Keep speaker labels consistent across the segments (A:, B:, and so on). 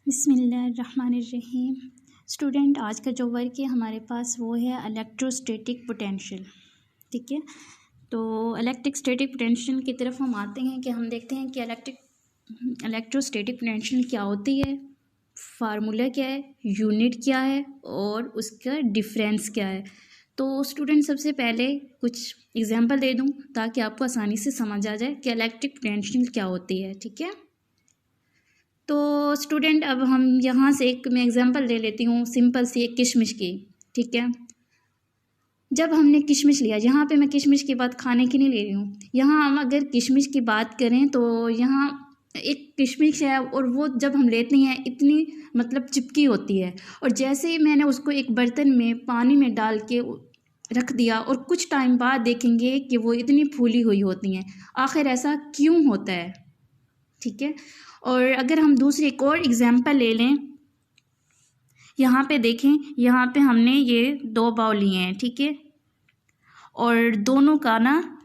A: बिस्मिल्लाहिर्रहमानिर्रहीम। स्टूडेंट, आज का जो वर्क है हमारे पास वो है इलेक्ट्रोस्टैटिक पोटेंशियल। ठीक है, तो इलेक्ट्रोस्टैटिक पोटेंशियल की तरफ हम आते हैं कि हम देखते हैं कि इलेक्ट्रोस्टैटिक पोटेंशियल क्या होती है, फार्मूला क्या है, यूनिट क्या है और उसका डिफरेंस क्या है। तो स्टूडेंट, सबसे पहले कुछ एग्जांपल दे दूं ताकि आपको आसानी से समझ आ जाए कि इलेक्ट्रिक पोटेंशियल क्या होती है। ठीक है, तो स्टूडेंट अब हम यहाँ से एक मैं एग्जांपल ले लेती हूँ सिंपल सी एक किशमिश की। ठीक है, जब हमने किशमिश लिया, यहाँ पे मैं किशमिश की बात खाने की नहीं ले रही हूँ, यहाँ हम अगर किशमिश की बात करें तो यहाँ एक किशमिश है और वो जब हम लेते हैं इतनी मतलब चिपकी होती है, और जैसे ही मैंने उसको एक बर्तन में पानी में डाल के रख दिया और कुछ टाइम बाद देखेंगे कि वो इतनी फूली हुई होती हैं। आखिर ऐसा क्यों होता है? ठीक है, और अगर हम दूसरी एक और एग्जांपल ले लें, यहाँ पे देखें, यहाँ पे हमने ये 2 बाउल लिए हैं। ठीक है, और दोनों का ना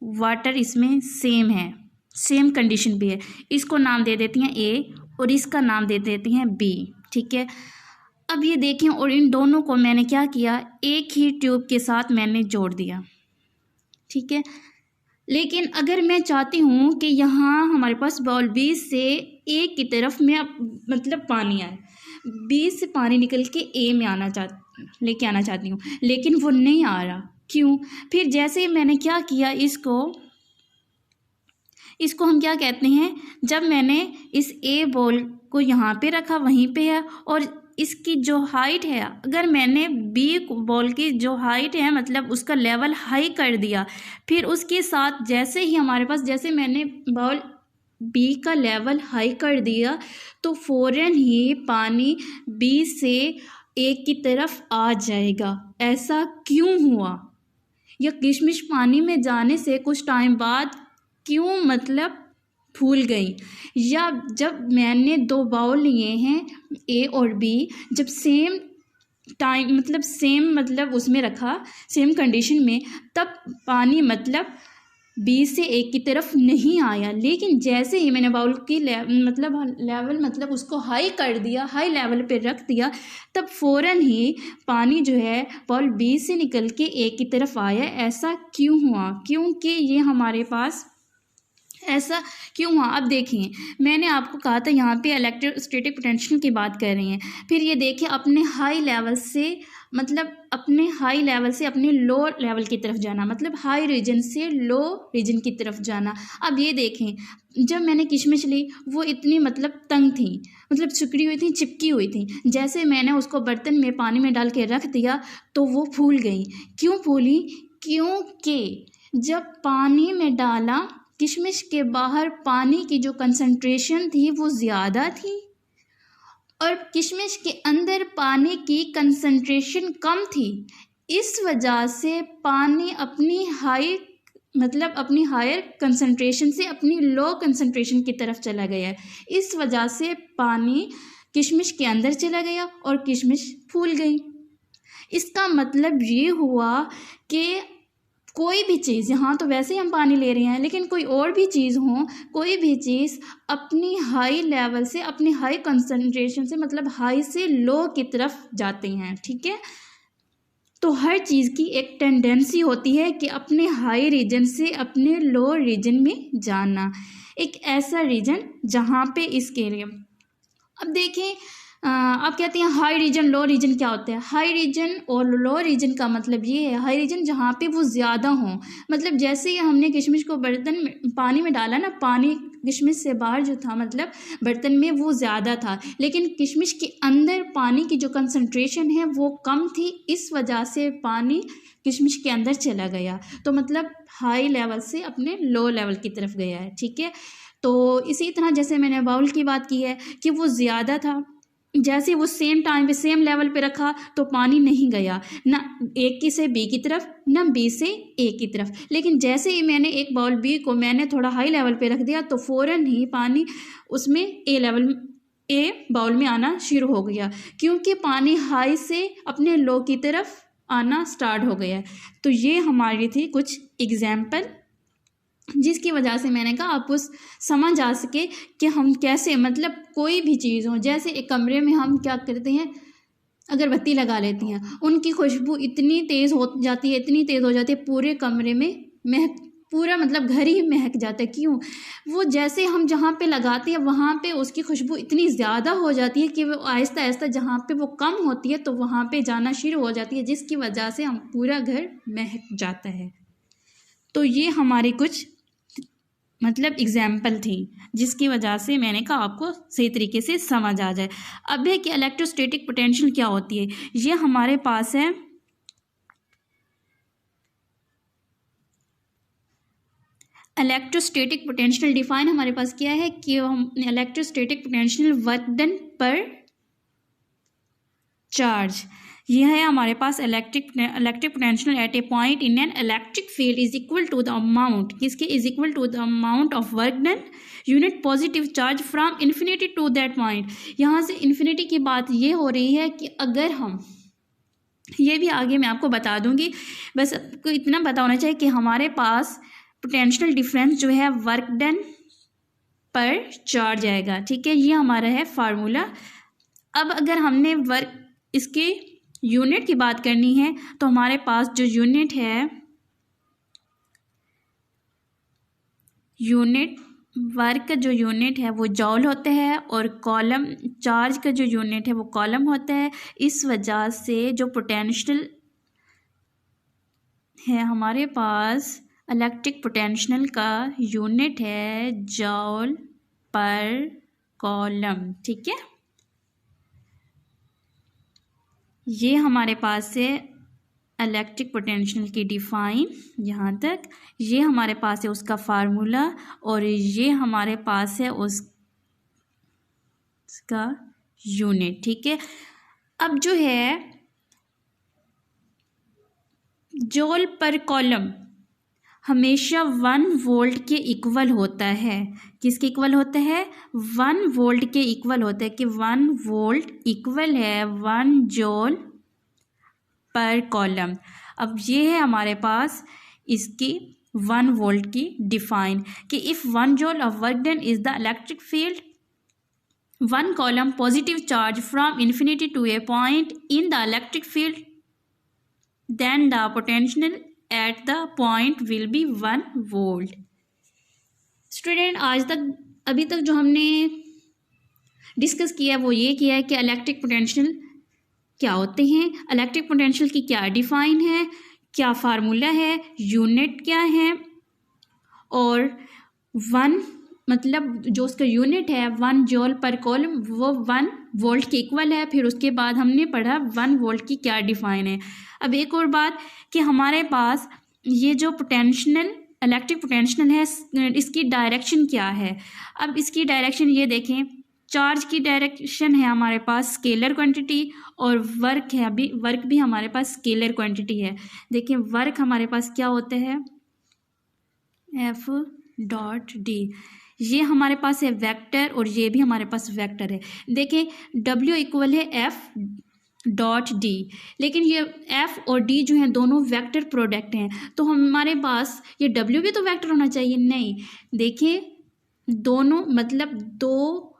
A: वाटर इसमें सेम है, सेम कंडीशन भी है। इसको नाम दे देती हैं ए और इसका नाम दे देती हैं बी। ठीक है, अब ये देखें, और इन दोनों को मैंने क्या किया, एक ही ट्यूब के साथ मैंने जोड़ दिया। ठीक है, लेकिन अगर मैं चाहती हूँ कि यहाँ हमारे पास बाउल बी से ए की तरफ में मतलब पानी आए, बी से पानी निकल के ए में लेके आना चाहती हूँ, लेकिन वो नहीं आ रहा। क्यों? फिर जैसे ही मैंने क्या किया, इसको हम क्या कहते हैं, जब मैंने इस ए बॉल को यहाँ पे रखा, वहीं पे है, और इसकी जो हाइट है, अगर मैंने बी बॉल की जो हाइट है मतलब उसका लेवल हाई कर दिया, फिर उसके साथ जैसे ही हमारे पास, जैसे मैंने बॉल बी का लेवल हाई कर दिया तो फ़ौरन ही पानी बी से ए की तरफ आ जाएगा। ऐसा क्यों हुआ? या किशमिश पानी में जाने से कुछ टाइम बाद क्यों मतलब फूल गई? या जब मैंने 2 बाउल लिए हैं ए और बी, जब सेम टाइम मतलब उसमें रखा, सेम कंडीशन में, तब पानी मतलब बी से ए की तरफ नहीं आया। लेकिन जैसे ही मैंने बाउल की लेवल मतलब उसको हाई कर दिया, हाई लेवल पे रख दिया, तब फ़ौरन ही पानी जो है बाउल बी से निकल के ए की तरफ आया। ऐसा क्यों हुआ? क्योंकि ये हमारे पास ऐसा क्यों हुआ? अब देखिए, मैंने आपको कहा था यहाँ पे इलेक्ट्रोस्टैटिक पोटेंशियल की बात कर रही हैं। फिर ये देखिए, अपने हाई लेवल से अपने लो लेवल की तरफ जाना, मतलब हाई रीजन से लो रीजन की तरफ जाना। अब ये देखें, जब मैंने किशमिश ली वो इतनी मतलब तंग थी, मतलब सिकुड़ी हुई थी, चिपकी हुई थी। जैसे मैंने उसको बर्तन में पानी में डाल के रख दिया तो वो फूल गई। क्यों फूली? क्योंकि जब पानी में डाला, किशमिश के बाहर पानी की जो कंसंट्रेशन थी वो ज़्यादा थी और किशमिश के अंदर पानी की कंसंट्रेशन कम थी। इस वजह से पानी अपनी हायर कंसंट्रेशन से अपनी लो कंसंट्रेशन की तरफ चला गया है। इस वजह से पानी किशमिश के अंदर चला गया और किशमिश फूल गई। इसका मतलब ये हुआ कि कोई भी चीज़, यहाँ तो वैसे ही हम पानी ले रहे हैं, लेकिन कोई और भी चीज़ हो, कोई भी चीज़ अपनी हाई लेवल से, अपनी हाई कंसंट्रेशन से मतलब हाई से लो की तरफ जाते हैं। ठीक है, तो हर चीज़ की एक टेंडेंसी होती है कि अपने हाई रीजन से अपने लो रीजन में जाना, एक ऐसा रीजन जहाँ पे इसके लिए। अब देखें, आप कहते हैं हाई रीजन लो रीजन क्या होता है? हाई रीजन और लो रीजन का मतलब ये है, हाई रीजन जहाँ पे वो ज़्यादा हों, मतलब जैसे ही हमने किशमिश को बर्तन में पानी में डाला ना, पानी किशमिश से बाहर जो था मतलब बर्तन में वो ज़्यादा था, लेकिन किशमिश के अंदर पानी की जो कंसंट्रेशन है वो कम थी। इस वजह से पानी किशमिश के अंदर चला गया, तो मतलब हाई लेवल से अपने लो लेवल की तरफ गया है। ठीक है, तो इसी तरह जैसे मैंने बाउल की बात की है कि वो ज़्यादा था, जैसे वो सेम टाइम पे सेम लेवल पे रखा तो पानी नहीं गया ना ए की से बी की तरफ, ना बी से ए की तरफ। लेकिन जैसे ही मैंने एक बाउल बी को मैंने थोड़ा हाई लेवल पे रख दिया तो फ़ौरन ही पानी उसमें ए बाउल में आना शुरू हो गया, क्योंकि पानी हाई से अपने लो की तरफ आना स्टार्ट हो गया। तो ये हमारी थी कुछ एग्जाम्पल जिसकी वजह से मैंने कहा आप उस समझ आ सके कि हम कैसे, मतलब कोई भी चीज़ हो, जैसे एक कमरे में हम क्या करते हैं, अगरबत्ती लगा लेती हैं, उनकी खुशबू इतनी तेज़ हो जाती है, इतनी तेज़ हो जाती है, पूरे कमरे में महक, पूरा मतलब घर ही महक जाता है। क्यों? वो जैसे हम जहाँ पे लगाते हैं वहाँ पे उसकी खुशबू इतनी ज़्यादा हो जाती है कि वो आहिस्ता आहिस्ता जहाँ पे वो कम होती है तो वहाँ पे जाना शुरू हो जाती है, जिसकी वजह से हम पूरा घर महक जाता है। तो ये हमारी कुछ मतलब एग्जाम्पल थी जिसकी वजह से मैंने कहा आपको सही तरीके से समझ आ जाए। अब है कि इलेक्ट्रोस्टैटिक पोटेंशियल क्या होती है। ये हमारे पास है इलेक्ट्रोस्टैटिक पोटेंशियल डिफाइन हमारे पास क्या है कि हम इलेक्ट्रोस्टैटिक पोटेंशियल वर्क डन पर चार्ज, यह है हमारे पास electric potential at a point in an electric field is equal to the amount, किसके is equal to the amount of work done unit positive charge from infinity to that point. यहाँ से infinity की बात ये हो रही है कि अगर हम, ये भी आगे मैं आपको बता दूंगी, बस आपको इतना पता होना चाहिए कि हमारे पास पोटेंशियल डिफरेंस जो है वर्क डन पर चार्ज आएगा। ठीक है, ये हमारा है फार्मूला। अब अगर हमने वर्क इसके यूनिट की बात करनी है तो हमारे पास जो यूनिट है, यूनिट वर्क का जो यूनिट है वो जॉल होता है और कॉलम चार्ज का जो यूनिट है वो कॉलम होता है। इस वजह से जो पोटेंशियल है हमारे पास इलेक्ट्रिक पोटेंशियल का यूनिट है जॉल पर कॉलम। ठीक है, ये हमारे पास है इलेक्ट्रिक पोटेंशियल की डिफाइन यहाँ तक, ये हमारे पास है उसका फार्मूला और ये हमारे पास है उसका यूनिट। ठीक है, अब जो है जॉल पर कॉलम हमेशा 1 वोल्ट के इक्वल होता है। किसके इक्वल होता है? 1 वोल्ट के इक्वल होता है कि 1 वोल्ट इक्वल है 1 जॉल पर कॉलम। अब ये है हमारे पास इसकी 1 वोल्ट की डिफाइन कि if 1 joule of work done is the electric field 1 coulomb positive charge from infinity to a point in the electric field then the potential at the point will be 1 volt। Student आज तक अभी तक जो हमने discuss किया वो ये किया है कि इलेक्ट्रिक पोटेंशियल क्या होते हैं, इलेक्ट्रिक पोटेंशियल की क्या डिफाइन है, क्या फार्मूला है, यूनिट क्या है, और 1 मतलब जो उसका यूनिट है 1 जॉल पर कॉलम वो 1 वोल्ट के इक्वल है। फिर उसके बाद हमने पढ़ा 1 वोल्ट की क्या डिफाइन है। अब एक और बात कि हमारे पास ये जो पोटेंशियल इलेक्ट्रिक पोटेंशियल है इसकी डायरेक्शन क्या है। अब इसकी डायरेक्शन ये देखें, चार्ज की डायरेक्शन है हमारे पास स्केलर क्वांटिटी और वर्क है, अभी वर्क भी हमारे पास स्केलर क्वांटिटी है। देखिए वर्क हमारे पास क्या होता है F डॉट डी, ये हमारे पास है वेक्टर और ये भी हमारे पास वेक्टर है। देखें W इक्वल है F डॉट डी, लेकिन ये F और D जो हैं दोनों वेक्टर प्रोडक्ट हैं, तो हमारे पास ये W भी तो वेक्टर होना चाहिए। नहीं, देखिए दोनों मतलब 2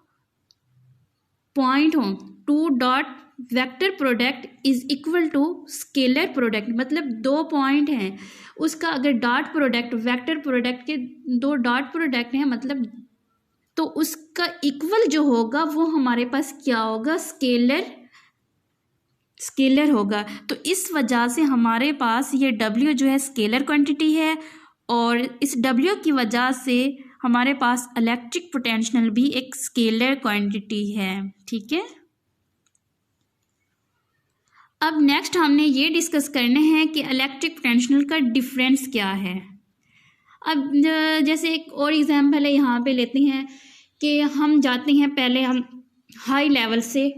A: पॉइंट हों, 2 dot vector product is equal to scalar product, मतलब 2 पॉइंट हैं उसका अगर डॉट प्रोडक्ट वेक्टर प्रोडक्ट के 2 डॉट प्रोडक्ट हैं मतलब, तो उसका इक्वल जो होगा वो हमारे पास क्या होगा, स्केलर होगा। तो इस वजह से हमारे पास ये W जो है स्केलर क्वांटिटी है और इस W की वजह से हमारे पास इलेक्ट्रिक पोटेंशियल भी एक स्केलर क्वांटिटी है। ठीक है, अब नेक्स्ट हमने ये डिस्कस करने हैं कि इलेक्ट्रिक पोटेंशियल का डिफरेंस क्या है। अब जैसे एक और एग्जांपल है यहाँ पे लेते हैं कि हम जाते हैं पहले हम हाई लेवल से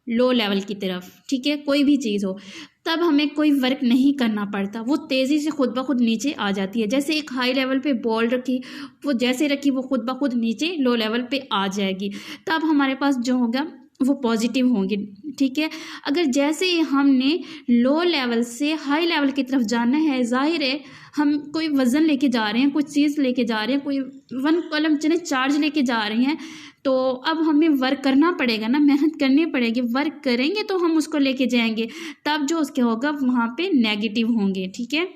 A: लो लेवल की तरफ। ठीक है, कोई भी चीज़ हो तब हमें कोई वर्क नहीं करना पड़ता, वो तेज़ी से खुद ब खुद नीचे आ जाती है। जैसे एक हाई लेवल पे बॉल रखी, वो जैसे रखी वो खुद ब खुद नीचे लो लेवल पे आ जाएगी। तब हमारे पास जो होगा वो पॉजिटिव होंगे, ठीक है। अगर जैसे ही हमने लो लेवल से हाई लेवल की तरफ जाना है, जाहिर है हम कोई वज़न लेके जा रहे हैं, कुछ चीज़ लेके जा रहे हैं, कोई 1 कॉलम चने चार्ज लेके जा रहे हैं, तो अब हमें वर्क करना पड़ेगा ना, मेहनत करनी पड़ेगी। वर्क करेंगे तो हम उसको लेके जाएंगे, तब जो उसके होगा वहाँ पे नेगेटिव होंगे, ठीक है।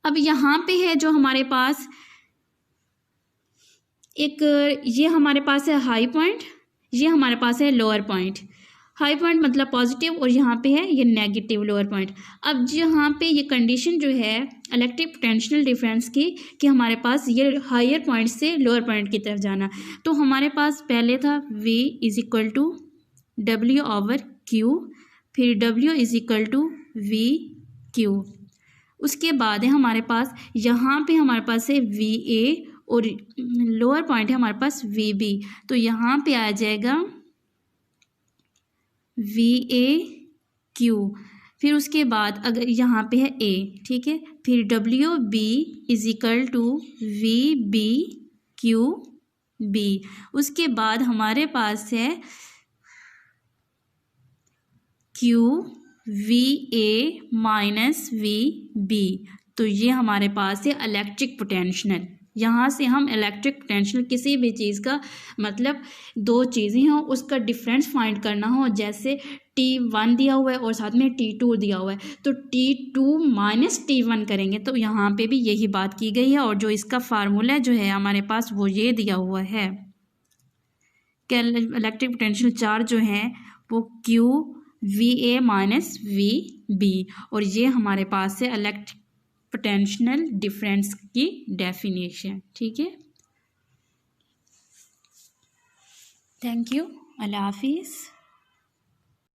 A: अब यहाँ पे है जो हमारे पास एक, ये हमारे पास है हाई पॉइंट, ये हमारे पास है लोअर पॉइंट। हाई पॉइंट मतलब पॉजिटिव और यहाँ पे है ये नेगेटिव लोअर पॉइंट। अब यहाँ पे ये कंडीशन जो है इलेक्ट्रिक पोटेंशियल डिफरेंस की कि हमारे पास ये हायर पॉइंट से लोअर पॉइंट की तरफ जाना, तो हमारे पास पहले था V is equal to W/Q, फिर W is equal to VQ। उसके बाद है हमारे पास यहाँ पे हमारे पास है VA और लोअर पॉइंट है हमारे पास VB, तो यहाँ पे आ जाएगा VAQ। फिर उसके बाद अगर यहाँ पे है A, ठीक है, फिर WB is equal to VBQB। उसके बाद हमारे पास है QVA-VB, तो ये हमारे पास है इलेक्ट्रिक पोटेंशियल। यहाँ से हम इलेक्ट्रिक पोटेंशियल किसी भी चीज़ का मतलब दो चीज़ें हों उसका डिफरेंस फाइंड करना हो, जैसे T1 दिया हुआ है और साथ में T2 दिया हुआ है, तो T2 माइनस T1 करेंगे, तो यहाँ पे भी यही बात की गई है। और जो इसका फार्मूला जो है हमारे पास वो ये दिया हुआ है कि इलेक्ट्रिक पोटेंशियल चार्ज जो है वो QVA-VB, और ये हमारे पास है इलेक्ट्रिक पोटेंशियल डिफरेंस की डेफिनेशन, ठीक है। थैंक यू, अल्लाह हाफिज़।